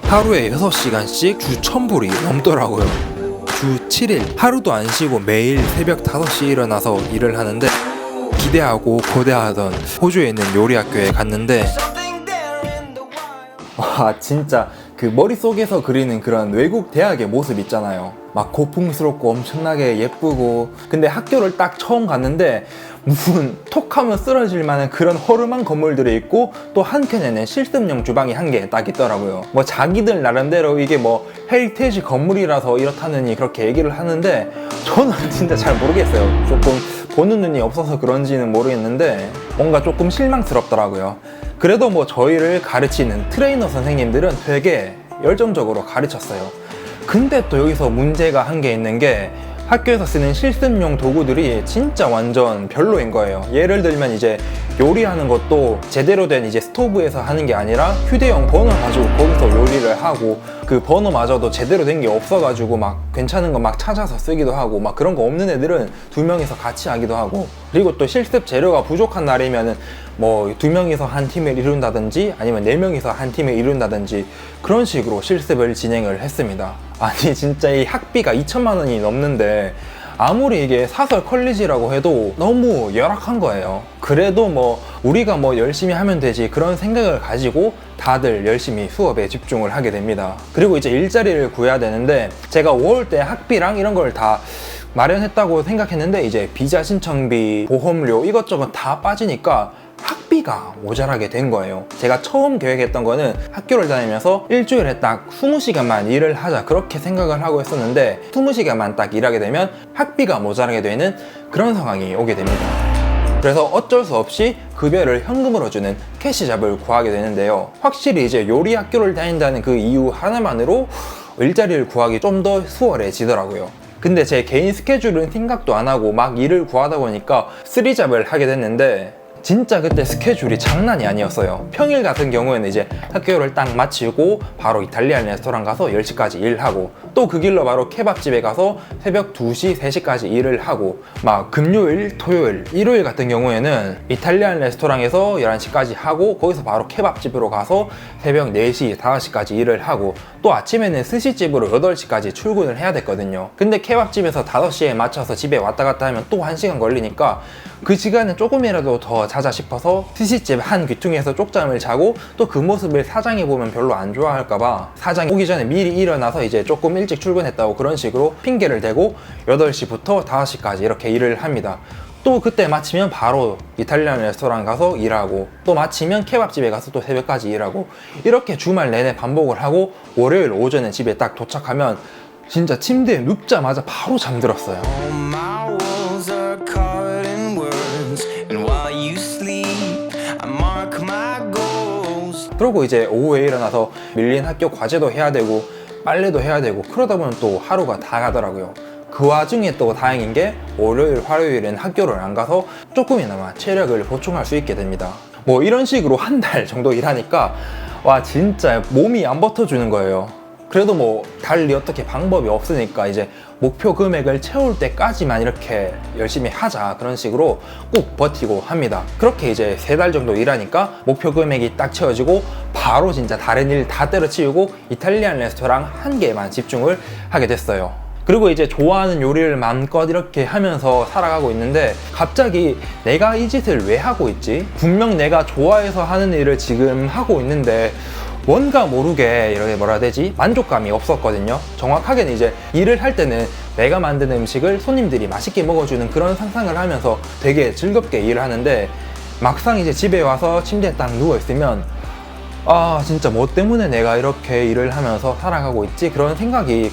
하루에 6시간씩 주 1000불이 넘더라고요. 주 7일 하루도 안 쉬고 매일 새벽 5시에 일어나서 일을 하는데, 기대하고 고대하던 호주에 있는 요리 학교에 갔는데, 와 진짜 그 머릿속에서 그리는 그런 외국 대학의 모습 있잖아요. 막 고풍스럽고 엄청나게 예쁘고, 근데 학교를 딱 처음 갔는데 무슨 톡하면 쓰러질 만한 그런 허름한 건물들이 있고, 또 한켠에는 실습용 주방이 한 개 딱 있더라고요. 뭐 자기들 나름대로 이게 뭐 헤리테이지 건물이라서 이렇다느니 그렇게 얘기를 하는데, 저는 진짜 잘 모르겠어요. 조금 보는 눈이 없어서 그런지는 모르겠는데 뭔가 조금 실망스럽더라고요. 그래도 뭐 저희를 가르치는 트레이너 선생님들은 되게 열정적으로 가르쳤어요. 근데 또 여기서 문제가 한 게 있는 게, 학교에서 쓰는 실습용 도구들이 진짜 완전 별로인 거예요. 예를 들면 이제 요리하는 것도 제대로 된 이제 스토브에서 하는 게 아니라 휴대용 버너 가지고 거기서 요리를 하고, 그 버너마저도 제대로 된 게 없어가지고 막 괜찮은 거 막 찾아서 쓰기도 하고, 막 그런 거 없는 애들은 2명이서 같이 하기도 하고, 그리고 또 실습 재료가 부족한 날이면은 뭐 2명이서 한 팀을 이룬다든지 아니면 4명이서 한 팀을 이룬다든지 그런 식으로 실습을 진행을 했습니다. 아니 진짜 이 학비가 2천만 원이 넘는데 아무리 이게 사설 컬리지라고 해도 너무 열악한 거예요. 그래도 뭐 우리가 뭐 열심히 하면 되지 그런 생각을 가지고 다들 열심히 수업에 집중을 하게 됩니다. 그리고 이제 일자리를 구해야 되는데, 제가 5월 때 학비랑 이런 걸 다 마련했다고 생각했는데 이제 비자 신청비, 보험료 이것저것 다 빠지니까 학비가 모자라게 된 거예요. 제가 처음 계획했던 거는 학교를 다니면서 일주일에 딱 20시간만 일을 하자 그렇게 생각을 하고 했었는데, 20시간만 딱 일하게 되면 학비가 모자라게 되는 그런 상황이 오게 됩니다. 그래서 어쩔 수 없이 급여를 현금으로 주는 캐시잡을 구하게 되는데요. 확실히 이제 요리 학교를 다닌다는 그 이유 하나만으로 일자리를 구하기 좀 더 수월해지더라고요. 근데 제 개인 스케줄은 생각도 안 하고 막 일을 구하다 보니까 3잡을 하게 됐는데, 진짜 그때 스케줄이 장난이 아니었어요. 평일 같은 경우에는 이제 학교를 딱 마치고 바로 이탈리안 레스토랑 가서 10시까지 일하고, 또 그 길로 바로 케밥집에 가서 새벽 2시, 3시까지 일을 하고, 막 금요일, 토요일, 일요일 같은 경우에는 이탈리안 레스토랑에서 11시까지 하고 거기서 바로 케밥집으로 가서 새벽 4시, 5시까지 일을 하고, 또 아침에는 스시집으로 8시까지 출근을 해야 됐거든요. 근데 케밥집에서 5시에 맞춰서 집에 왔다 갔다 하면 또 1시간 걸리니까 그 시간에 조금이라도 더 자자 싶어서 스시집 한 귀퉁이에서 쪽잠을 자고, 또 그 모습을 사장이 보면 별로 안 좋아할까봐 사장이 오기 전에 미리 일어나서 이제 조금 일찍 출근했다고 그런 식으로 핑계를 대고 8시부터 5시까지 이렇게 일을 합니다. 또 그때 마치면 바로 이탈리안 레스토랑 가서 일하고, 또 마치면 케밥집에 가서 또 새벽까지 일하고, 이렇게 주말 내내 반복을 하고 월요일 오전에 집에 딱 도착하면 진짜 침대에 눕자마자 바로 잠들었어요. 그러고 이제 오후에 일어나서 밀린 학교 과제도 해야 되고 빨래도 해야 되고, 그러다 보면 또 하루가 다 가더라고요. 그 와중에 또 다행인 게 월요일, 화요일엔 학교를 안 가서 조금이나마 체력을 보충할 수 있게 됩니다. 뭐 이런 식으로 한 달 정도 일하니까 와 진짜 몸이 안 버텨주는 거예요. 그래도 뭐 달리 어떻게 방법이 없으니까 이제 목표 금액을 채울 때까지만 이렇게 열심히 하자 그런 식으로 꼭 버티고 합니다. 그렇게 이제 3달 정도 일하니까 목표 금액이 딱 채워지고 바로 진짜 다른 일 다 때려치우고 이탈리안 레스토랑 한 개만 집중을 하게 됐어요. 그리고 이제 좋아하는 요리를 마음껏 이렇게 하면서 살아가고 있는데, 갑자기 내가 이 짓을 왜 하고 있지? 분명 내가 좋아해서 하는 일을 지금 하고 있는데 뭔가 모르게 이렇게 뭐라 해야 되지? 만족감이 없었거든요. 정확하게는 이제 일을 할 때는 내가 만든 음식을 손님들이 맛있게 먹어주는 그런 상상을 하면서 되게 즐겁게 일을 하는데, 막상 이제 집에 와서 침대에 딱 누워있으면 아 진짜 뭐 때문에 내가 이렇게 일을 하면서 살아가고 있지? 그런 생각이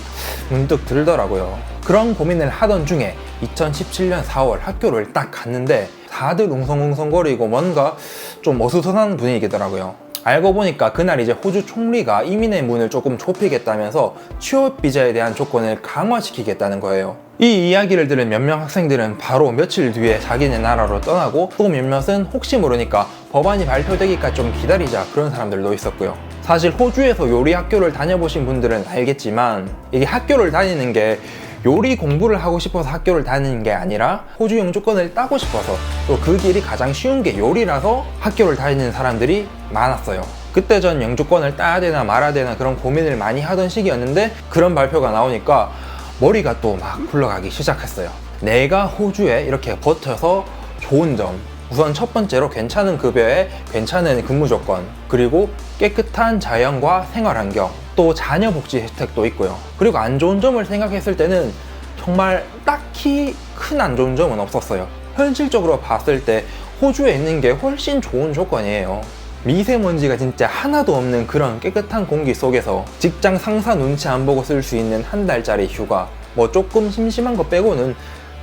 문득 들더라고요. 그런 고민을 하던 중에 2017년 4월 학교를 딱 갔는데 다들 웅성웅성거리고 뭔가 좀 어수선한 분위기더라고요. 알고 보니까 그날 이제 호주 총리가 이민의 문을 조금 좁히겠다면서 취업 비자에 대한 조건을 강화시키겠다는 거예요. 이 이야기를 들은 몇몇 학생들은 바로 며칠 뒤에 자기네 나라로 떠나고, 또 몇몇은 혹시 모르니까 법안이 발표되기까지 좀 기다리자 그런 사람들도 있었고요. 사실 호주에서 요리 학교를 다녀보신 분들은 알겠지만, 이게 학교를 다니는 게 요리 공부를 하고 싶어서 학교를 다니는 게 아니라 호주 영주권을 따고 싶어서, 또 그 길이 가장 쉬운 게 요리라서 학교를 다니는 사람들이 많았어요. 그때 전 영주권을 따야 되나 말아야 되나 그런 고민을 많이 하던 시기였는데 그런 발표가 나오니까 머리가 또 막 굴러가기 시작했어요. 내가 호주에 이렇게 버텨서 좋은 점, 우선 첫 번째로 괜찮은 급여에 괜찮은 근무 조건, 그리고 깨끗한 자연과 생활환경, 또 자녀 복지 혜택도 있고요. 그리고 안 좋은 점을 생각했을 때는 정말 딱히 큰 안 좋은 점은 없었어요. 현실적으로 봤을 때 호주에 있는 게 훨씬 좋은 조건이에요. 미세먼지가 진짜 하나도 없는 그런 깨끗한 공기 속에서 직장 상사 눈치 안 보고 쓸 수 있는 한 달짜리 휴가, 뭐 조금 심심한 거 빼고는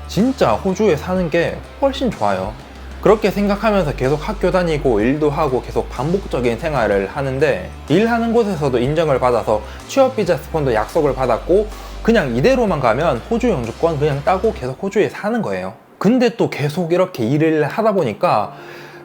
진짜 호주에 사는 게 훨씬 좋아요. 그렇게 생각하면서 계속 학교 다니고 일도 하고 계속 반복적인 생활을 하는데, 일하는 곳에서도 인정을 받아서 취업비자 스폰도 약속을 받았고 그냥 이대로만 가면 호주 영주권 그냥 따고 계속 호주에 사는 거예요. 근데 또 계속 이렇게 일을 하다 보니까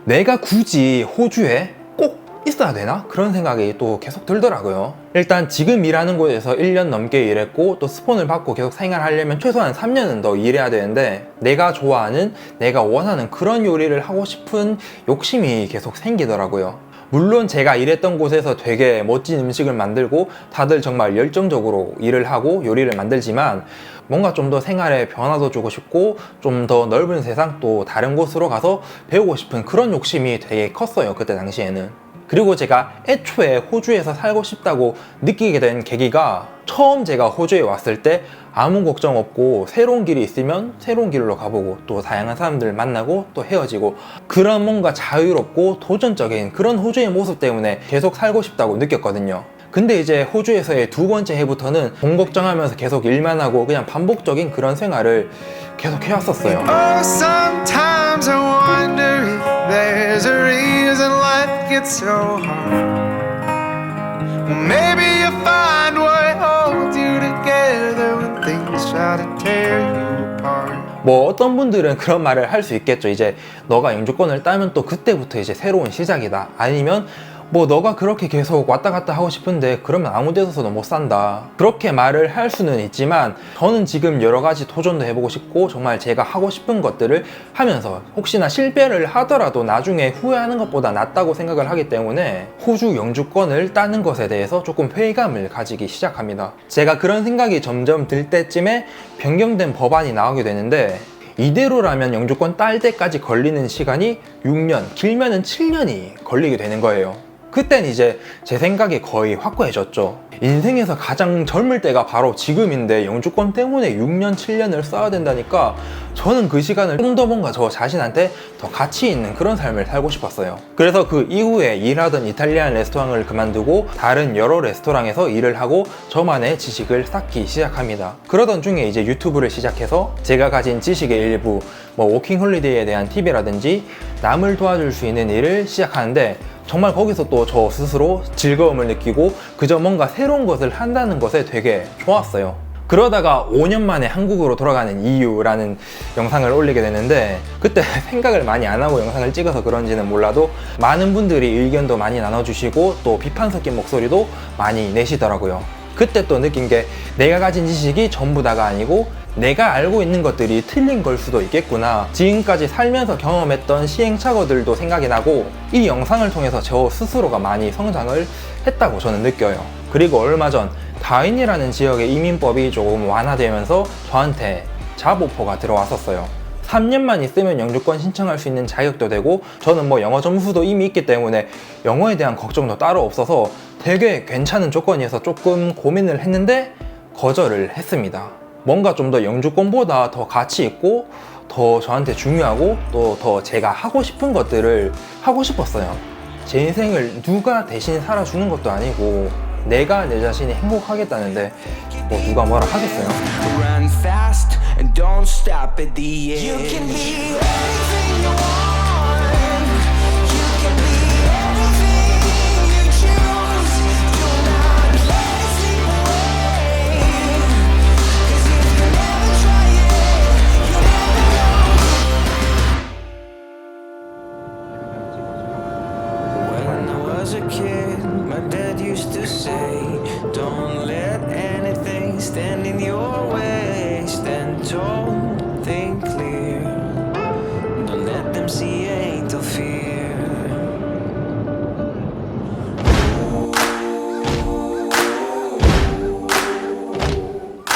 내가 굳이 호주에 꼭 있어야 되나? 그런 생각이 또 계속 들더라고요. 일단 지금 일하는 곳에서 1년 넘게 일했고 또 스폰을 받고 계속 생활하려면 최소한 3년은 더 일해야 되는데, 내가 좋아하는, 내가 원하는 그런 요리를 하고 싶은 욕심이 계속 생기더라고요. 물론 제가 일했던 곳에서 되게 멋진 음식을 만들고 다들 정말 열정적으로 일을 하고 요리를 만들지만, 뭔가 좀 더 생활에 변화도 주고 싶고 좀 더 넓은 세상, 또 다른 곳으로 가서 배우고 싶은 그런 욕심이 되게 컸어요, 그때 당시에는. 그리고 제가 애초에 호주에서 살고 싶다고 느끼게 된 계기가, 처음 제가 호주에 왔을 때 아무 걱정 없고 새로운 길이 있으면 새로운 길로 가보고 또 다양한 사람들 만나고 또 헤어지고, 그런 뭔가 자유롭고 도전적인 그런 호주의 모습 때문에 계속 살고 싶다고 느꼈거든요. 근데 이제 호주에서의 두 번째 해부터는 돈 걱정하면서 계속 일만 하고 그냥 반복적인 그런 생활을 계속 해왔었어요. Oh, sometimes I wonder if there's a reason life gets so hard. Well, maybe you'll find what holds you together when things try to tear you apart. 뭐 어떤 분들은 그런 말을 할 수 있겠죠. 이제 너가 영주권을 따면 또 그때부터 이제 새로운 시작이다. 아니면 뭐 너가 그렇게 계속 왔다 갔다 하고 싶은데 그러면 아무 데서도 못 산다, 그렇게 말을 할 수는 있지만, 저는 지금 여러 가지 도전도 해보고 싶고 정말 제가 하고 싶은 것들을 하면서 혹시나 실패를 하더라도 나중에 후회하는 것보다 낫다고 생각을 하기 때문에 호주 영주권을 따는 것에 대해서 조금 회의감을 가지기 시작합니다. 제가 그런 생각이 점점 들 때쯤에 변경된 법안이 나오게 되는데, 이대로라면 영주권 딸 때까지 걸리는 시간이 6년, 길면은 7년이 걸리게 되는 거예요. 그땐 이제 제 생각이 거의 확고해졌죠. 인생에서 가장 젊을 때가 바로 지금인데 영주권 때문에 6년, 7년을 써야 된다니까 저는 그 시간을 좀 더 뭔가 저 자신한테 더 가치 있는 그런 삶을 살고 싶었어요. 그래서 그 이후에 일하던 이탈리안 레스토랑을 그만두고 다른 여러 레스토랑에서 일을 하고 저만의 지식을 쌓기 시작합니다. 그러던 중에 이제 유튜브를 시작해서 제가 가진 지식의 일부, 뭐 워킹홀리데이에 대한 팁이라든지 남을 도와줄 수 있는 일을 시작하는데, 정말 거기서 또 저 스스로 즐거움을 느끼고 그저 뭔가 새로운 것을 한다는 것에 되게 좋았어요. 그러다가 5년 만에 한국으로 돌아가는 이유라는 영상을 올리게 되는데, 그때 생각을 많이 안 하고 영상을 찍어서 그런지는 몰라도 많은 분들이 의견도 많이 나눠주시고 또 비판 섞인 목소리도 많이 내시더라고요. 그때 또 느낀 게, 내가 가진 지식이 전부 다가 아니고 내가 알고 있는 것들이 틀린 걸 수도 있겠구나, 지금까지 살면서 경험했던 시행착오들도 생각이 나고, 이 영상을 통해서 저 스스로가 많이 성장을 했다고 저는 느껴요. 그리고 얼마 전 다윈이라는 지역의 이민법이 조금 완화되면서 저한테 잡오퍼가 들어왔었어요. 3년만 있으면 영주권 신청할 수 있는 자격도 되고, 저는 뭐 영어 점수도 이미 있기 때문에 영어에 대한 걱정도 따로 없어서 되게 괜찮은 조건이어서 조금 고민을 했는데 거절을 했습니다. 뭔가 좀 더 영주권보다 더 가치 있고 더 저한테 중요하고 또 더 제가 하고 싶은 것들을 하고 싶었어요. 제 인생을 누가 대신 살아주는 것도 아니고 내가 내 자신이 행복하겠다는데 뭐 누가 뭐라 하겠어요. Run fast and don't stop at the edge. You can be anything you want.